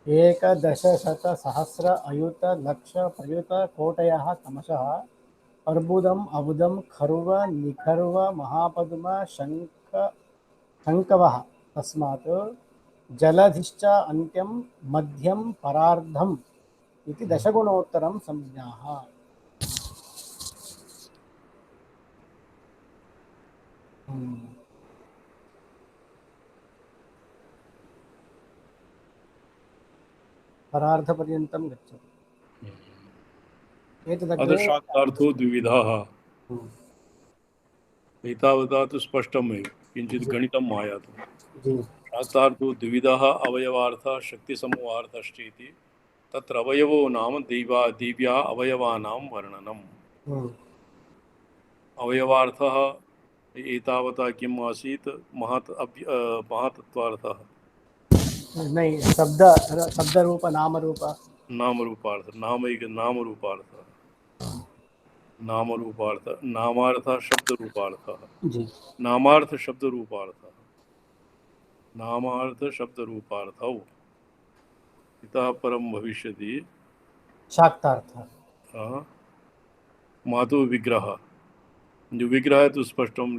Speaker 3: एकदशशतसहस्र अयुत लक्ष प्रयुत कोटयः तमसः अर्बुदम् अबुदं खर्व निखर्व महापद्म शङ्कवः तस्मात् जलधिश्च अन्त्यं मध्यं परार्धम् इति दशगुणोत्तरं संज्ञाः। परार्धपर्यन्तं गच्छति।
Speaker 1: अतः
Speaker 3: एतदग्रे
Speaker 1: शाक्तार्थो द्विविधाः।
Speaker 3: हम्म,
Speaker 1: एतावता तु स्पष्टमेव, किञ्चित्
Speaker 3: जी
Speaker 1: गणितम् आयातु।
Speaker 3: जी
Speaker 1: शाक्तार्थो द्विविधः अवयवार्थः शक्तिसमूहार्थश्चेति। तत्र अवयवो नाम दिव्या अवयवानां वर्णनम्।
Speaker 3: हम्म,
Speaker 1: अवयवार्थः एतावता किम् आसीत्? महतत्वार्थः,
Speaker 3: नहीं शब्द रूप नाम रूप।
Speaker 1: नामरूपार्थ, नामरूपार्थः, नामार्थः शब्दरूपार्थः,
Speaker 3: जी
Speaker 1: नामार्थ शब्दरूपार्थः, नामार्थ शब्दरूपार्थौ। इतः परं भविष्यति
Speaker 3: शाक्तार्थ।
Speaker 1: मातु विग्रह। जो विग्रह है तो स्पष्टम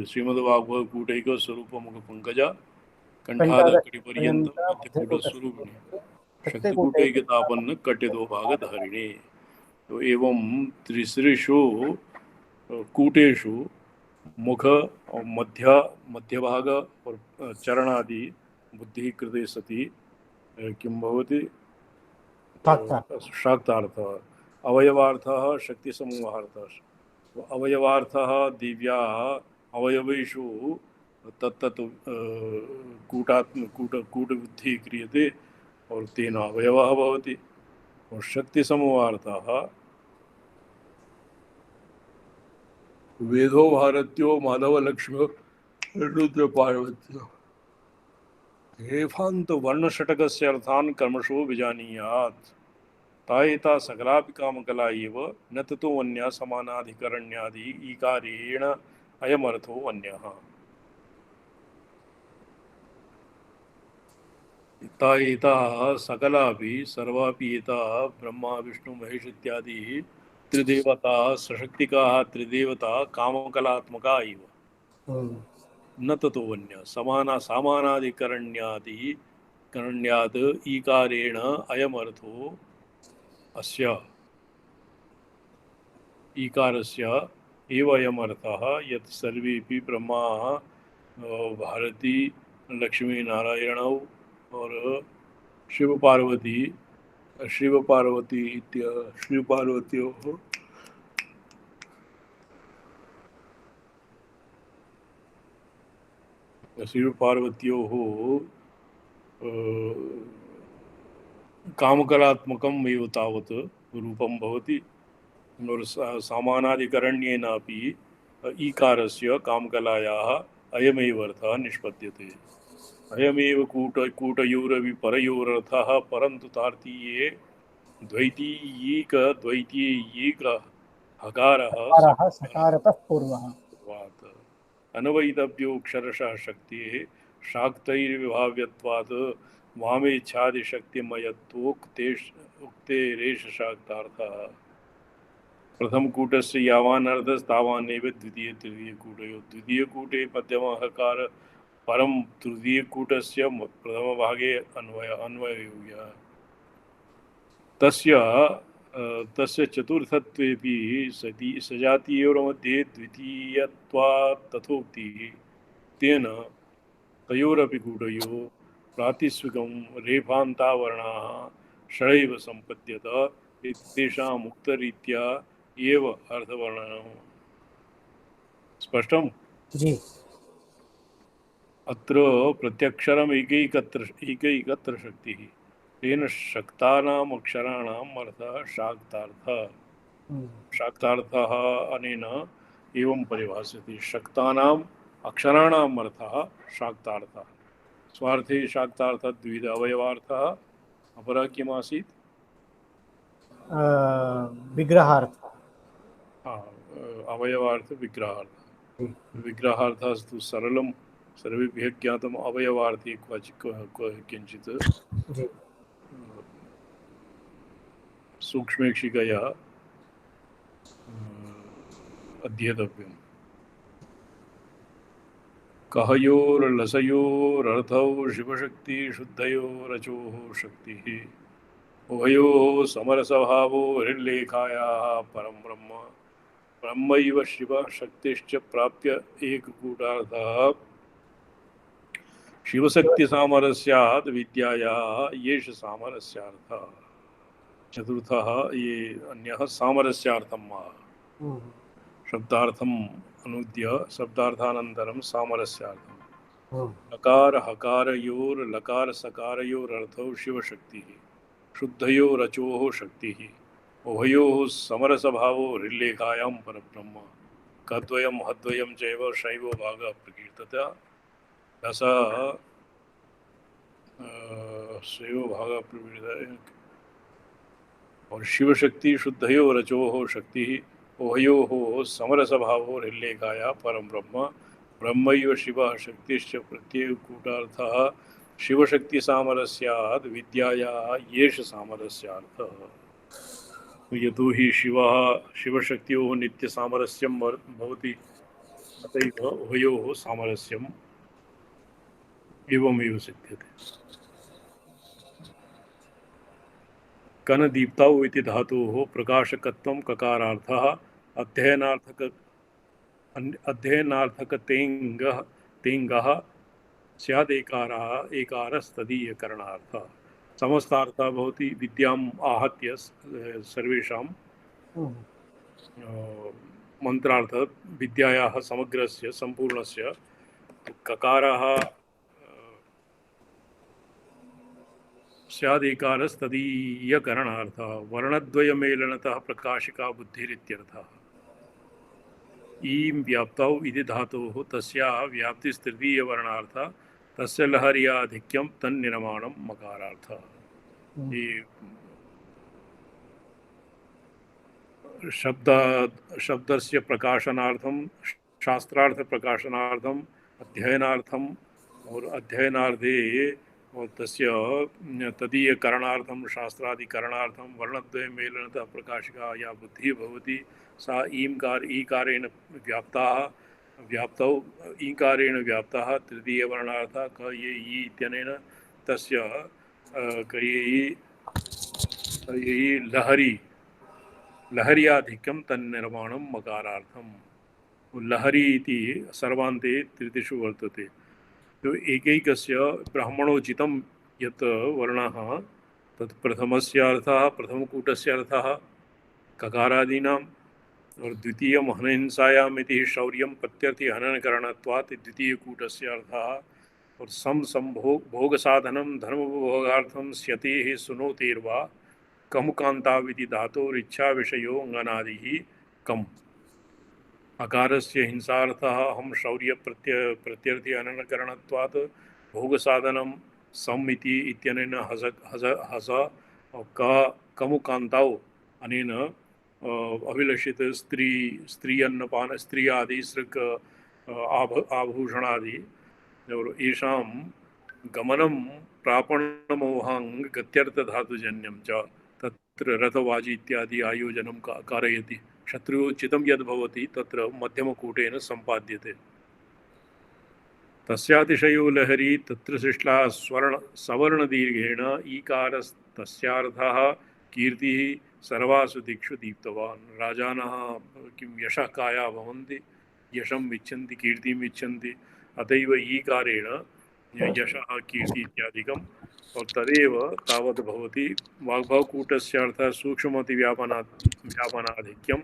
Speaker 1: श्रीमद्भागवत कूटैक स्वरूप मुख पंकज कंठादकटि पर्यंत
Speaker 3: कंठादपर्यन्त
Speaker 1: मध्यकूट स्वरूपिणी
Speaker 3: शक्तिकूटे
Speaker 1: शक्तिकूटैक तापन्न कट्यदो भाग धारिणे। तो एवं त्रिसृषु कूटेषु मुख और मध्य भाग और चरणादि बुद्धि कृते सति किं भवति?
Speaker 3: शाक्तार्थ।
Speaker 1: शाक्तार्थः। अवयवार्थः शक्तिसमूहार्थः। अवयवार्थः दिव्याः अवयवेषु तत्तत् कूटबुद्धिः क्रियते और तेन अवयवः भवति। और शक्तिसमूहार्थः वेदो भारत्यो माधव लक्ष्मी रुद्र पार्वत्यो हेफान्त वर्णषटकस्य अर्थान् कर्मशो विजानीयात्। तायेता सकलापि कामकला एव न ततो अन्या समानाधिकरण्यादि ईकारेण अयमर्थो अन्यः। तायेताः सकलापि सर्वापि एताः ब्रह्मा विष्णु महेश इत्यादि त्रिदेवताः सशक्तिकाः त्रिदेवता कामकलात्मका एव न ततो अन्य सामानाधिकरण्यात् ईकारेण अयमर्थो अस्य ईकारस्य एव अयमर्थः यत् सर्वेपि ब्रह्मा भारती लक्ष्मी नारायणौ और शिव पार्वत्योः कामकलात्मकम् एव तावत् रूपं भवति। और सामानाधिकरण्येनापि ईकारस्य कामकलायाः अयमेव अर्थः निष्पद्यते। अयमेव कूटयोरपि परयोरर्थः परन्तु तार्तीये द्वैतीयैक हकारः
Speaker 3: सकारः सकारतः पूर्वः।
Speaker 1: पूर्वात् अनवैतव्योऽक्षरशः शक्तेः शाक्तैर्विभाव्यत्वात् वामेच्छादिशक्तिमयत्वोक्तेरेष शाक्तार्थः। प्रथमकूटस्य यावानर्धस्तावानेव द्वितीयकूटयोः। द्वितीयकूटे मध्यमः हकार परं तृतीयकूटस्य प्रथमभागे अन्वयः। तस्य चतुर्थत्वेपि सति सजातीयोर्मध्ये द्वितीयत्वात् तथोक्तिः। तेन तयोरपि कूटयोः प्रातिस्विकं रेफान्तावर्णाः षडैव सम्पद्यत तेषाम् उक्तरीत्या एव अर्थवर्णनम्। स्पष्टम्?
Speaker 3: जी
Speaker 1: अत्र प्रत्यक्षरम् एकैकत्र शक्तिः। तेन शक्तानाम् अक्षराणाम् अर्थः शाक्तार्थः। शाक्तार्थः अनेन एवं परिभाष्यते। शक्तानाम् अक्षराणाम् अर्थः शाक्तार्थः। स्वार्थे शाक्तार्थः द्विध अवयवार्थः। अपरः किम् आसीत्?
Speaker 3: विग्रहार्थ।
Speaker 1: अवयवार्थ विग्रहार्थ। विग्रहार्थस्तु सर्वेभ्यः ज्ञातम् अवयवार्थे किञ्चित्
Speaker 3: जी
Speaker 1: सूक्ष्मेक्षिकया अध्येतव्यम्। कहयोर्लसयोरर्थौ शिवशक्ति शुद्धयोरचोः शक्तिः उभयोः समरसभावो हृल्लेखायाः परं ब्रह्म ब्रह्मैव शिव शक्तिश्च प्राप्य एककूटार्थः शिवशक्तिसामरस्यात् विद्यायाः येष सामरस्यार्थः। चतुर्थः ये अन्यः सामरस्यार्थं शब्दार्थम् अनुद्य शब्दार्थानन्तरं सामरस्यार्थं लकार हकारयोर लकार सकारयोरर्थौ शिवशक्तिः शुद्धयोरचोः शक्तिः उभयोः समरसभावो हृल्लेखायां परब्रह्म कद्वयं हद्वयं चैव शैवो भागः प्रकीर्तता दश शैवो भागः प्रकीर्तता और शिवशक्ति शुद्धयोरचोः शक्तिः उभयोः समरसभावो हृल्लेखाया परं ब्रह्म ब्रह्मैव शिवः शक्तिश्च प्रत्येककूटार्थः शिवशक्तिसामरस्यात् विद्यायाः येष सामरस्यार्थः। यतो हि शिवः शिवशक्त्योः नित्यसामरस्यं भवति अतएव उभयोः सामरस्यम् एवमेव सिद्ध्यते। कनदीप्तौ इति धातोः प्रकाशकत्वं ककारार्थः अध्ययनार्थकतेङ्गः तेङ्गः स्यादेकारः एकारस्तदीयकरणार्थः। समस्तार्थः भवति विद्याम् आहत्य सर्वेषां मंत्रार्थः विद्यायाः समग्रस्य सम्पूर्णस्य ककारः स्यादेकारस्तदीयकरणार्थः वर्णद्वयमेलनतः प्रकाशिका बुद्धिरित्यर्थः। ईं व्याप्तौ इति धातोः तस्याः व्याप्तिस्तृतीयवर्णार्थः तस्य लहर्याधिक्यं तन्निर्माणं मकारार्थः। ये शब्दस्य प्रकाशनार्थं शास्त्रार्थ प्रकाशनार्थम अध्ययनार्थम और अध्ययनार्थे और तस्य तदीय करणार्थम शास्त्रादिकरणार्थम वर्णद्वय मेलनतः प्रकाशिका या बुद्धि भवति सा ईकारेण व्याप्तौ ईकारेण व्याप्तः तृतीय वर्णार्थः क ये ई इत्यनेन तस्य लहर्याधिक्यं तन्निर्माणं मकारार्थम। लहरी इति सर्वान्ते तृतीयेषु वर्तते। तो एकैकस्य ब्राह्मणोचितं यत् वर्णः तत् प्रथमस्य प्रथमकूटस्य अर्थः ककारादीनां और द्वितीयं हनहिंसायाम् इति शौर्यं प्रत्यर्थि हननकरणत्वात् द्वितीयकूटस्य अर्थः और भोगसाधनं धर्मभोगार्थं स्यतेः सुनोतेर्वा कमुकान्ताविति धातोरिच्छा विषयो ङनादिः कम्। अकारस्य हिंसार्थः हम शौर्य प्रत्यर्थि हननकरणत्वात् भोगसाधनं सम इति इत्यनेन हस और कमुकान्ताौ अनेन अभिलषित स्त्री अन्नपान स्त्री आदि सृक् आभूषणादि और येषां गमनं प्रापणमोहांग गत्यर्थधातुजन्यं च तत्र रथवाजी इत्यादि आयोजनं कारयति। शत्रुचितं यद् भवति तत्र मध्यमकूटेन सम्पाद्यते। तस्यातिशयो लहरी तत्र सृष्टा सवर्णदीर्घेण ईकारस्तस्यार्थः कीर्तिः सर्वासु दिक्षु दीप्तवान्। राजानः किं यशः काया भवन्ति, यशम् इच्छन्ति, कीर्तिम् इच्छन्ति, अतएव ईकारेण यशः कीर्ति इत्यादिकम् और तदेव तावत् भवति। वाग्भवकूटस्य अर्थः सूक्ष्ममति व्यापनाधिक्यं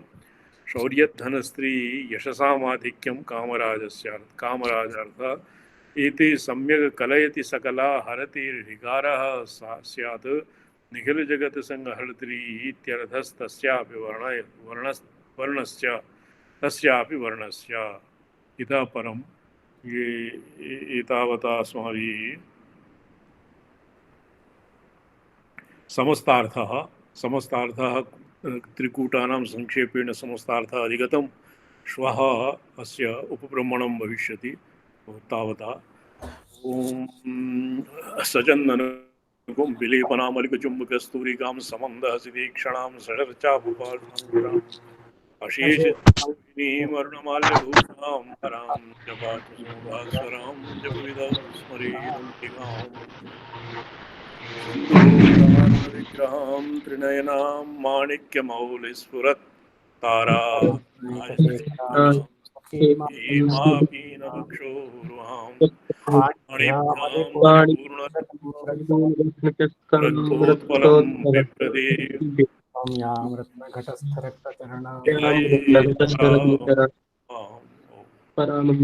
Speaker 1: शौर्यधनस्त्री यशसामाधिक्यं कामराजार्थः एते सम्यक् कलयति सकला हरति ऋकारः स्यात् निखिल जगत संहर्त्री इत्यर्थस्तस्यापि वर्णस्य तस्यापि वर्णस्य। इतः परं ये एतावता अस्माभिः समस्तार्थः त्रिकूटानां संक्षेपेण समस्तार्थः अधिगतं। श्वः अस्य उपब्रह्मणं भविष्यति। तावता ॐ सजन्नन विलेपनामलिकचुम्बकस्तूरिकां समन्दहसिदीक्षणां सशर्चापुपाशां अशेषीमरुणमाल्यभूषां परां जपातु सुभास्वरां जपविदां स्मरेदन्तिकाम् सिन्दूरारुणविग्रहां त्रिनयनां माणिक्यमौलिस्फुरत्तारा हेमापीनवक्षोरुहां मणिभ्यां परिपूर्णरक्तोत्पलं बिभ्रदेव
Speaker 3: सौम्यां रत्नघटस्थरक्तचरणां
Speaker 1: निलये
Speaker 4: परामं